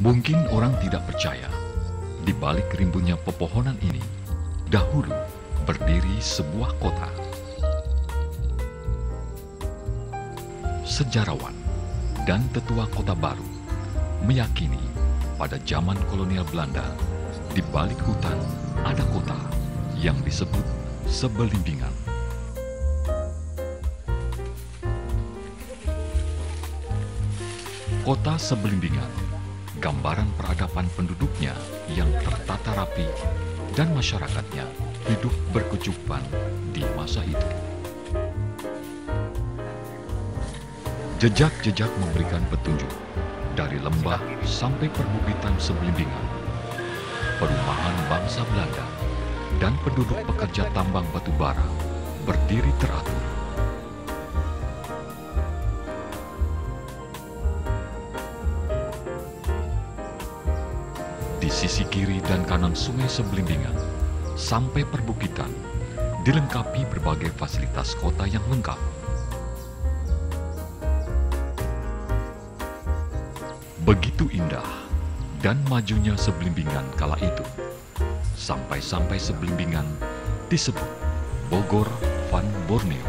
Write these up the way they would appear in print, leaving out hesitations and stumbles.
Mungkin orang tidak percaya, di balik rimbunnya pepohonan ini, dahulu berdiri sebuah kota. Sejarawan dan tetua Kota Baru meyakini pada zaman kolonial Belanda, di balik hutan ada kota yang disebut Sebelimbingan. Kota Sebelimbingan, gambaran peradaban penduduknya yang tertata rapi dan masyarakatnya hidup berkecukupan di masa itu. Jejak-jejak memberikan petunjuk dari lembah sampai perbukitan Sebelimbingan. Perumahan bangsa Belanda dan penduduk pekerja tambang batu bara berdiri teratur. Di sisi kiri dan kanan sungai Sebelimbingan sampai perbukitan dilengkapi berbagai fasilitas kota yang lengkap. Begitu indah dan majunya Sebelimbingan kala itu, sampai-sampai Sebelimbingan disebut Bogor van Borneo.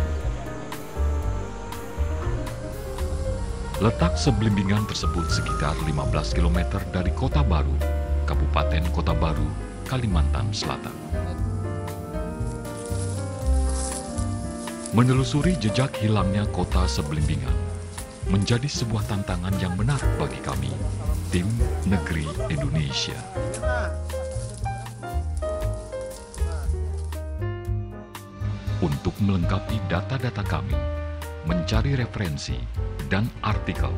Letak Sebelimbingan tersebut sekitar 15 km dari Kota Baru, Kabupaten Kota Baru, Kalimantan Selatan. Menelusuri jejak hilangnya kota Sebelimbingan menjadi sebuah tantangan yang menarik bagi kami, tim Negeri Indonesia. Untuk melengkapi data-data kami, mencari referensi dan artikel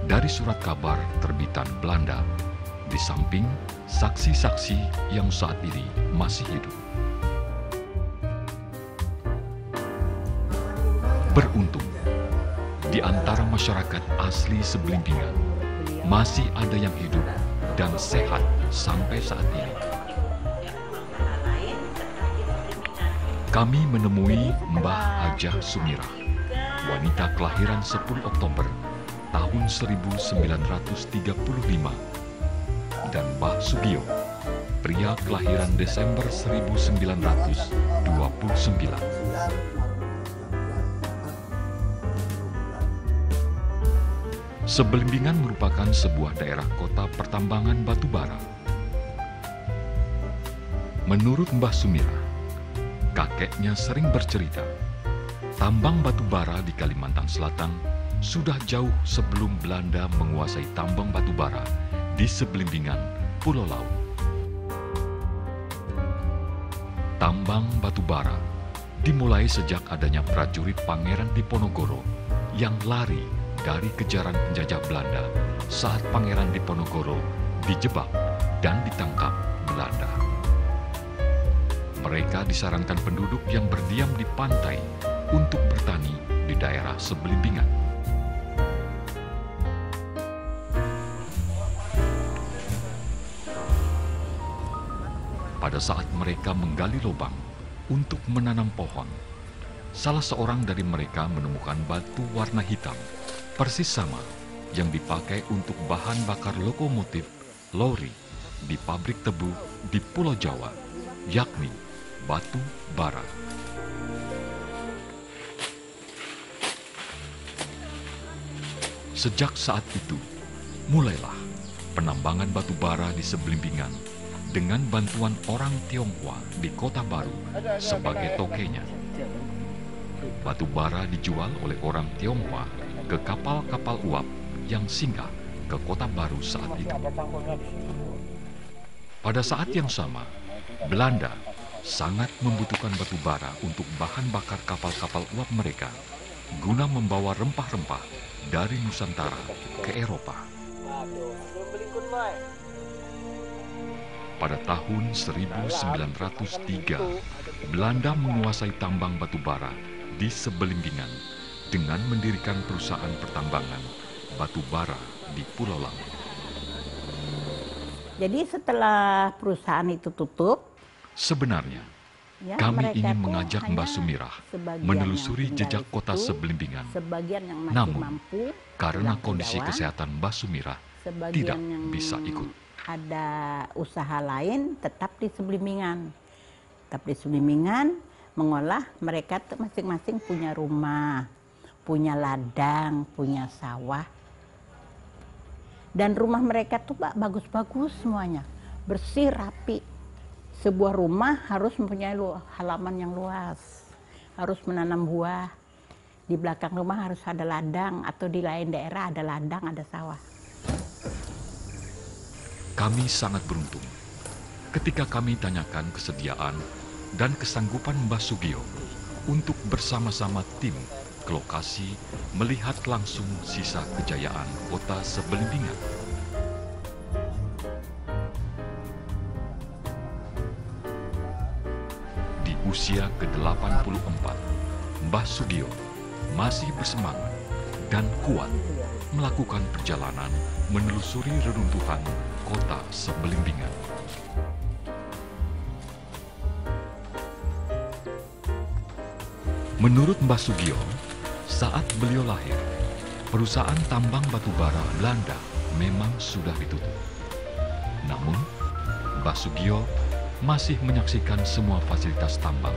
dari surat kabar terbitan Belanda, di samping saksi-saksi yang saat ini masih hidup. Beruntung, di antara masyarakat asli Sebelimbingan, masih ada yang hidup dan sehat sampai saat ini. Kami menemui Mbah Hajah Sumirah, wanita kelahiran 10 Oktober tahun 1935, dan Mbah Sugio, pria kelahiran Desember 1929. Sebelimbingan merupakan sebuah daerah kota pertambangan batu bara. Menurut Mbah Sumirah, kakeknya sering bercerita, tambang batu bara di Kalimantan Selatan sudah jauh sebelum Belanda menguasai tambang batu bara di Sebelimbingan, Pulau Laut. Tambang batu bara dimulai sejak adanya prajurit Pangeran Diponegoro yang lari dari kejaran penjajah Belanda saat Pangeran Diponegoro dijebak dan ditangkap Belanda. Mereka disarankan penduduk yang berdiam di pantai untuk bertani di daerah Sebelimbingan. Pada saat mereka menggali lubang untuk menanam pohon, salah seorang dari mereka menemukan batu warna hitam persis sama yang dipakai untuk bahan bakar lokomotif lori di pabrik tebu di Pulau Jawa, yakni batu bara. Sejak saat itu, mulailah penambangan batu bara di Sebelimbingan dengan bantuan orang Tionghoa di Kota Baru sebagai tokenya. Batu bara dijual oleh orang Tionghoa ke kapal-kapal uap yang singgah ke Kota Baru saat itu. Pada saat yang sama, Belanda sangat membutuhkan batu bara untuk bahan bakar kapal-kapal uap mereka guna membawa rempah-rempah dari Nusantara ke Eropa. Pada tahun 1903, Belanda menguasai tambang batu bara di Sebelimbingan dengan mendirikan perusahaan pertambangan batu bara di Pulau Laut. Jadi setelah perusahaan itu tutup, sebenarnya ya, kami mereka ingin tuh mengajak hanya Mbah Sumirah sebagian menelusuri yang tinggal jejak kota itu, Sebelimbingan. sebagian yang masih Namun, mampu karena pulang ke kondisi Jawa, kesehatan Mbah Sumirah tidak Sebagian yang bisa ikut. ada usaha lain tetap di Seblimbingan. Tetap di Seblimbingan mengolah, mereka masing-masing punya rumah, punya ladang, punya sawah. Dan rumah mereka tuh bagus-bagus semuanya, bersih, rapi. Sebuah rumah harus mempunyai halaman yang luas, harus menanam buah. Di belakang rumah harus ada ladang, atau di lain daerah ada ladang, ada sawah. Kami sangat beruntung ketika kami tanyakan kesediaan dan kesanggupan Mbah Sugio untuk bersama-sama tim ke lokasi melihat langsung sisa kejayaan kota Seblimbingan. Di usia ke-84, Mbah Sugio masih bersemangat dan kuat melakukan perjalanan menelusuri reruntuhan kota Seblimbingan. Menurut Mbah Sugio, saat beliau lahir, perusahaan tambang batubara Belanda memang sudah ditutup. Namun, Mbah Sugio masih menyaksikan semua fasilitas tambang,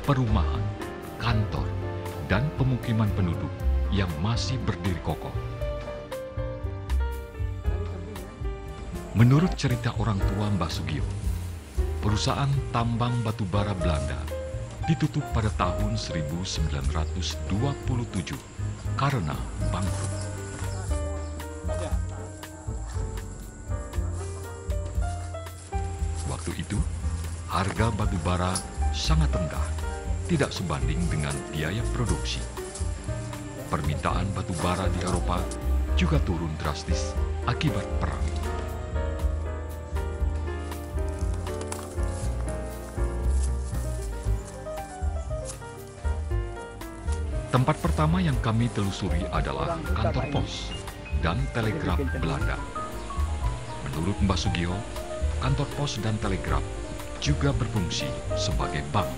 perumahan, kantor, dan pemukiman penduduk yang masih berdiri kokoh. Menurut cerita orang tua Mbah Sugio, perusahaan tambang batubara Belanda ditutup pada tahun 1927 karena bangkrut. Waktu itu, harga batubara sangat rendah, tidak sebanding dengan biaya produksi. Permintaan batubara di Eropa juga turun drastis akibat perang. Tempat pertama yang kami telusuri adalah kantor pos dan telegraf Belanda. Menurut Mbah Sugio, kantor pos dan telegraf juga berfungsi sebagai bank.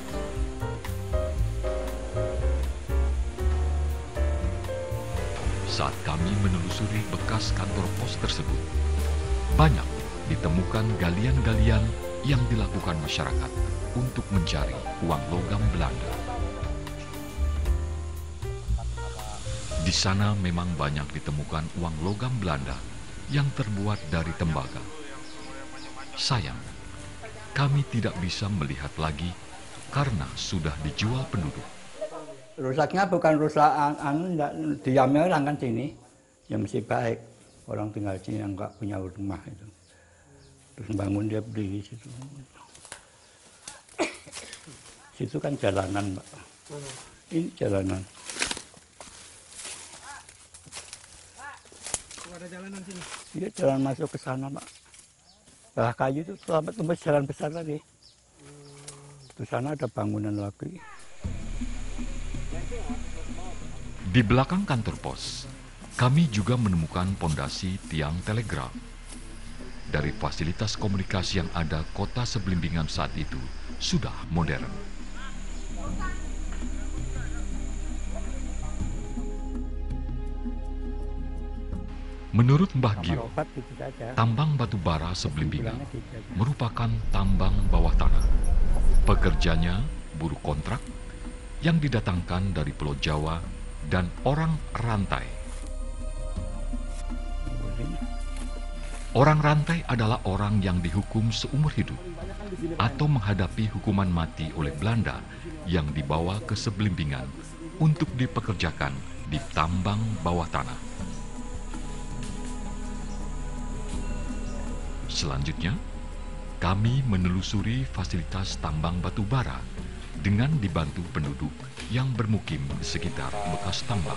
Saat kami menelusuri bekas kantor pos tersebut, banyak ditemukan galian-galian yang dilakukan masyarakat untuk mencari uang logam Belanda. Di sana memang banyak ditemukan uang logam Belanda yang terbuat dari tembaga. Sayang, kami tidak bisa melihat lagi karena sudah dijual penduduk. Rusaknya bukan rusak diamnya orang kan sini, ya masih baik. Orang tinggal sini yang nggak punya rumah itu. Terus bangun dia beli di situ. Situ kan jalanan, Pak. Ini jalanan. Ada jalanan sini. Iya, jalan masuk ke sana, Pak. Belah kayu itu selamat tembus jalan besar lagi. Di sana ada bangunan lagi. Di belakang kantor pos, kami juga menemukan pondasi tiang telegraf. Dari fasilitas komunikasi yang ada kota Seblimbingan saat itu sudah modern. Menurut Mbah Gio, tambang batubara Seblimbingan merupakan tambang bawah tanah. Pekerjanya buruh kontrak yang didatangkan dari Pulau Jawa dan orang rantai. Orang rantai adalah orang yang dihukum seumur hidup atau menghadapi hukuman mati oleh Belanda yang dibawa ke Seblimbingan untuk dipekerjakan di tambang bawah tanah. Selanjutnya, kami menelusuri fasilitas tambang batubara dengan dibantu penduduk yang bermukim di sekitar bekas tambang.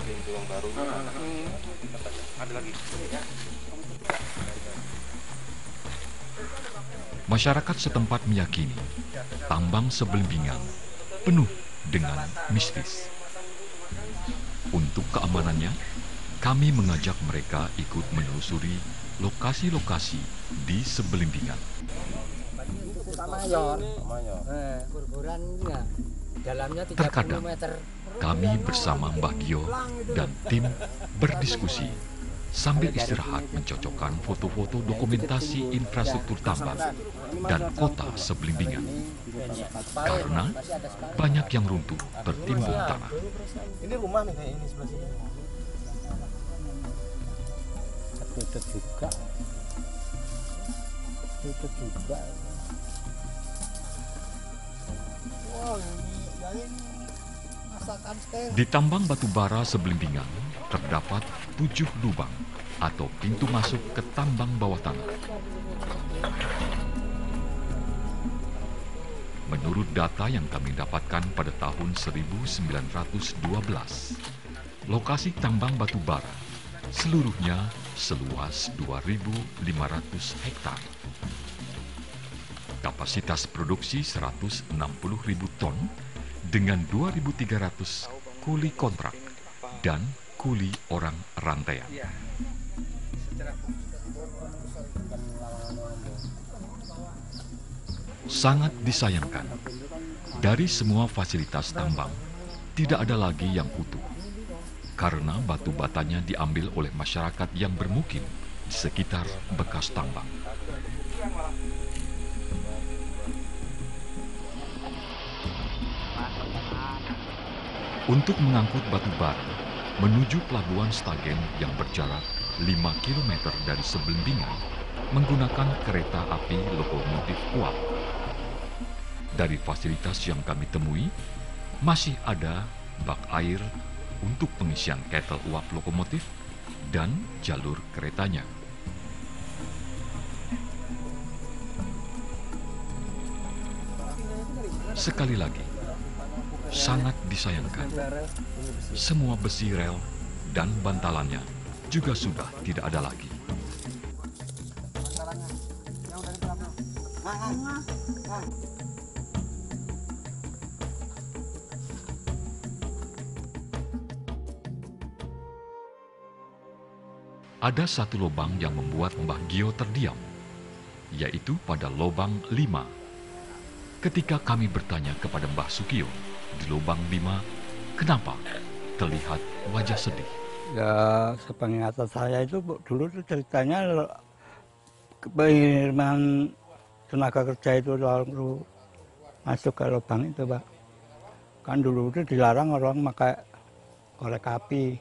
Masyarakat setempat meyakini tambang Seblimbingan penuh dengan mistis. Untuk keamanannya, kami mengajak mereka ikut menelusuri lokasi-lokasi di Seblimbingan. Terkadang kami bersama Mbah Gio dan tim berdiskusi sambil istirahat mencocokkan foto-foto dokumentasi infrastruktur tambang dan kota Seblimbingan. Karena banyak yang runtuh tertimbun tanah. Ini rumah nih kayak ini sebelah sini. Tutup juga. Tutup juga. Wow, ini masakan teh. Di tambang batu bara Seblimbingan terdapat 7 lubang atau pintu masuk ke tambang bawah tanah. Menurut data yang kami dapatkan pada tahun 1912, lokasi tambang batu bara seluruhnya seluas 2.500 hektar. Kapasitas produksi 160.000 ton dengan 2.300 kuli kontrak dan kuli orang rantaian. Sangat disayangkan, dari semua fasilitas tambang tidak ada lagi yang utuh karena batu batanya diambil oleh masyarakat yang bermukim di sekitar bekas tambang. Untuk mengangkut batu bara menuju pelabuhan Stagen yang berjarak 5 km dari Seblimbingan menggunakan kereta api lokomotif uap. Dari fasilitas yang kami temui, masih ada bak air untuk pengisian ketel uap lokomotif dan jalur keretanya. Sekali lagi, sangat disayangkan, semua besi rel dan bantalannya juga sudah tidak ada lagi. Ada satu lubang yang membuat Mbah Gio terdiam, yaitu pada lubang 5. Ketika kami bertanya kepada Mbah Sukio di lubang 5, kenapa terlihat wajah sedih? Ya, sepengingatan saya itu dulu tuh ceritanya pengiriman tenaga kerja itu lalu masuk ke lubang itu, Pak. Kan dulu itu dilarang orang pakai korek api.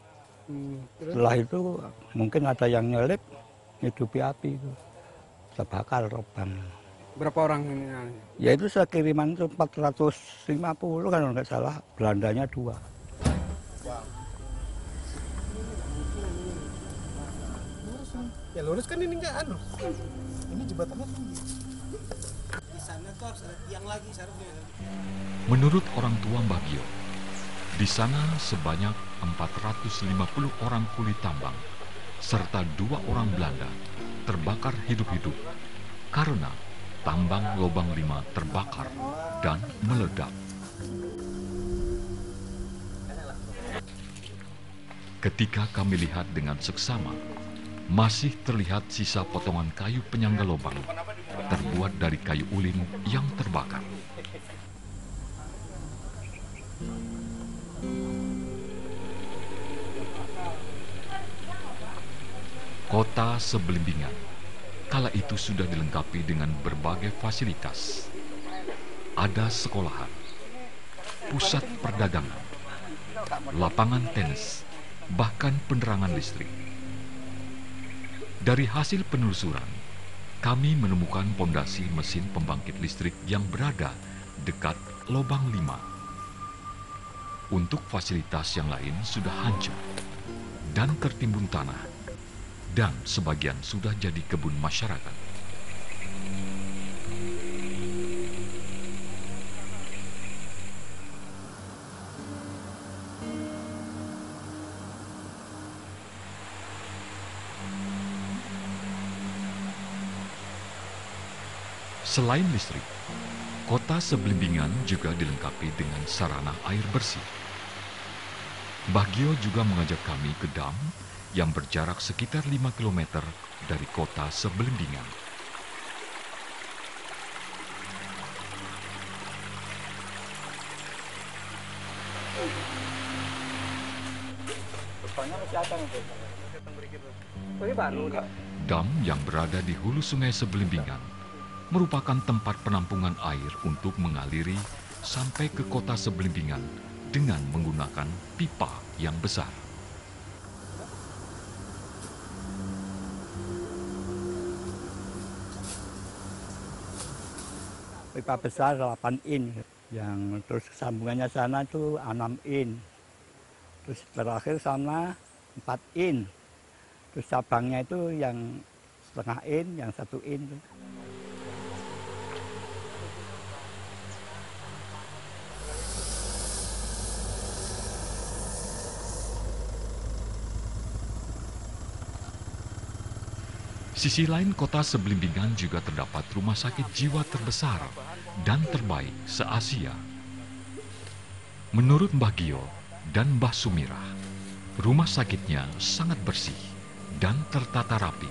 Setelah itu mungkin ada yang nyelip, hidupi api itu, terbakar lubang. Berapa orang ini? Ya itu sekiriman itu 450 kan kalau nggak salah, Belandanya 2. Ya lurus kan ini enggak anu. Ini jembatannya di sana tuh harus ada tiang lagi seharusnya. Menurut orang tua Mbah Gio, di sana sebanyak 450 orang kuli tambang serta 2 orang Belanda terbakar hidup-hidup karena tambang lubang 5 terbakar dan meledak. Ketika kami lihat dengan seksama, masih terlihat sisa potongan kayu penyangga lubang terbuat dari kayu ulin yang terbakar. Kota Seblimbingan kala itu sudah dilengkapi dengan berbagai fasilitas. Ada sekolahan, pusat perdagangan, lapangan tenis, bahkan penerangan listrik. Dari hasil penelusuran, kami menemukan pondasi mesin pembangkit listrik yang berada dekat lubang 5. Untuk fasilitas yang lain sudah hancur dan tertimbun tanah, dan sebagian sudah jadi kebun masyarakat. Selain listrik, kota Seblimbingan juga dilengkapi dengan sarana air bersih. Mbah Gio juga mengajak kami ke dam yang berjarak sekitar 5 km dari kota Seblimbingan. Lubangnya masih ada nih. Dam yang berada di hulu sungai Sebelimbingan merupakan tempat penampungan air untuk mengaliri sampai ke kota Sebelimbingan dengan menggunakan pipa yang besar. Pipa besar 8 in, yang terus sambungannya sana itu 6 in. Terus terakhir sana 4 in. Terus cabangnya itu yang setengah in, yang 1 in. Sisi lain kota Sebelimbingan juga terdapat rumah sakit jiwa terbesar dan terbaik se-Asia. Menurut Mbah Gio dan Mbah Sumirah, rumah sakitnya sangat bersih dan tertata rapi.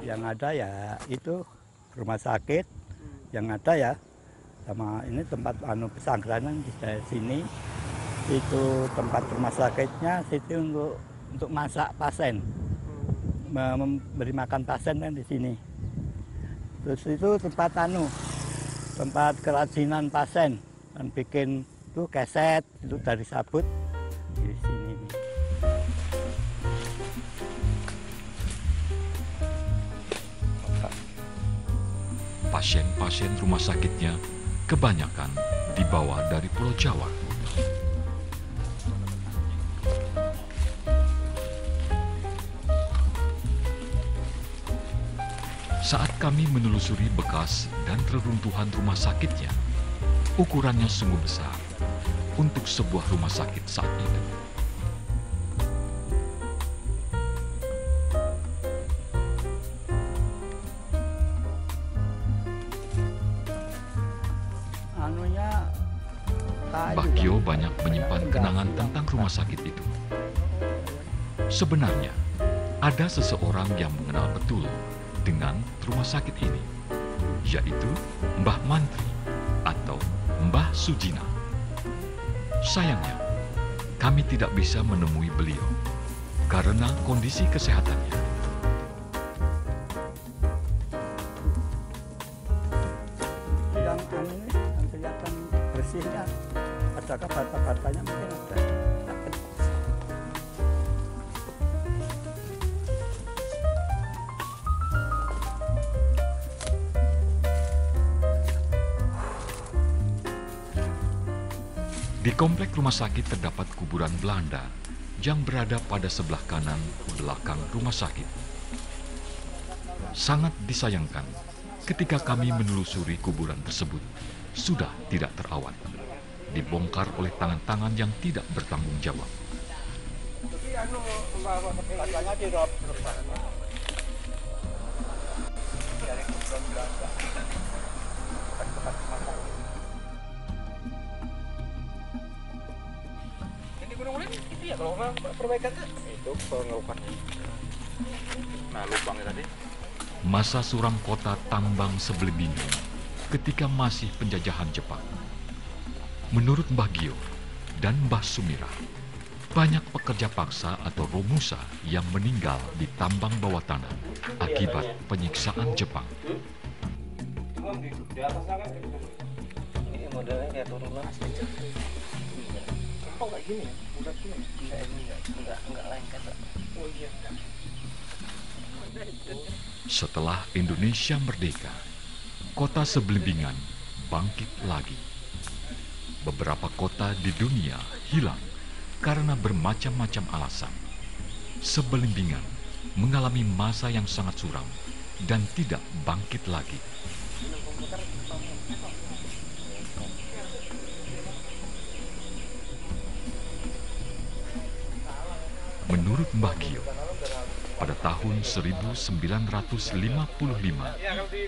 Yang ada ya itu rumah sakit, yang ada ya sama ini tempat pesantren di sini. Itu tempat rumah sakitnya, situ untuk masak pasien, memberi makan pasien kan di sini. Terus itu tempat kerajinan pasien, dan bikin tuh keset itu dari sabut di sini. Pasien-pasien rumah sakitnya kebanyakan dibawa dari Pulau Jawa. Saat kami menelusuri bekas dan reruntuhan rumah sakitnya, ukurannya sungguh besar untuk sebuah rumah sakit saat itu. Mbah Gio banyak menyimpan kenangan tentang rumah sakit itu. Sebenarnya, ada seseorang yang mengenal betul dengan rumah sakit ini, yaitu Mbah Mantri atau Mbah Sujina. Sayangnya, kami tidak bisa menemui beliau karena kondisi kesehatannya. Yang kelihatan bersihnya, adakah bata-batanya mungkin ada. Di komplek rumah sakit terdapat kuburan Belanda yang berada pada sebelah kanan belakang rumah sakit. Sangat disayangkan ketika kami menelusuri kuburan tersebut sudah tidak terawat, dibongkar oleh tangan-tangan yang tidak bertanggung jawab. Itu ya kalau orang perbaikan itu pengerukannya. Nah lubangnya tadi. Masa suram kota Tambang Sebelimbingan ketika masih penjajahan Jepang. Menurut Mbah Gio dan Mbah Sumirah, banyak pekerja paksa atau romusa yang meninggal di tambang bawah tanah akibat penyiksaan Jepang. Ini modelnya kayak turunan asli. Oh nggak gini ya? Bukan gini. Enggak lengket. Oh iya. Setelah Indonesia merdeka, kota Sebelimbingan bangkit lagi. Beberapa kota di dunia hilang karena bermacam-macam alasan. Sebelimbingan mengalami masa yang sangat suram dan tidak bangkit lagi. Menurut Mbah Gio, pada tahun 1955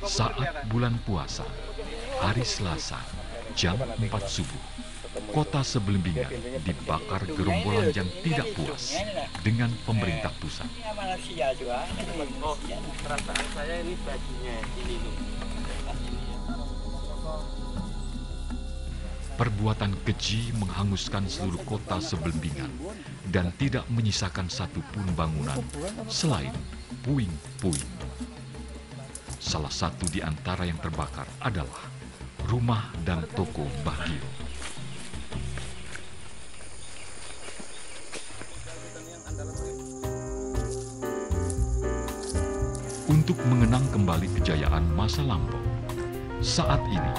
saat bulan puasa, hari Selasa, jam 4 subuh, kota Sebelimbingan dibakar gerombolan yang tidak puas dengan pemerintah pusat. Oh, perasaan saya ini bajunya ini nih. perbuatan keji menghanguskan seluruh kota Sebelembingan dan tidak menyisakan satupun bangunan selain puing-puing. Salah satu di antara yang terbakar adalah rumah dan toko Mbah Gio. Untuk mengenang kembali kejayaan masa lampau, saat ini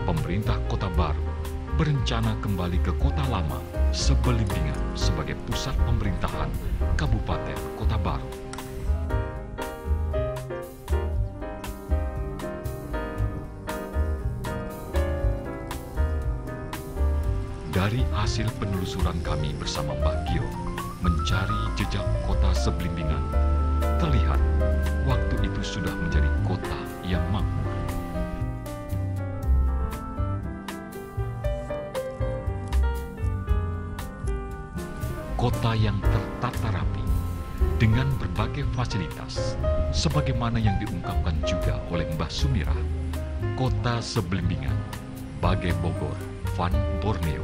pemerintah Kota Baru berencana kembali ke Kota Lama Sebelembingan sebagai pusat pemerintahan Kabupaten Kota Baru. Dari hasil penelusuran kami bersama Mbah Gio mencari jejak kota Sebelembingan, terlihat waktu itu sudah menjadi kota yang makmur. Kota yang tertata rapi dengan berbagai fasilitas, sebagaimana yang diungkapkan juga oleh Mbah Sumirah, kota Sebelembingan, bagai Bogor, Van Borneo.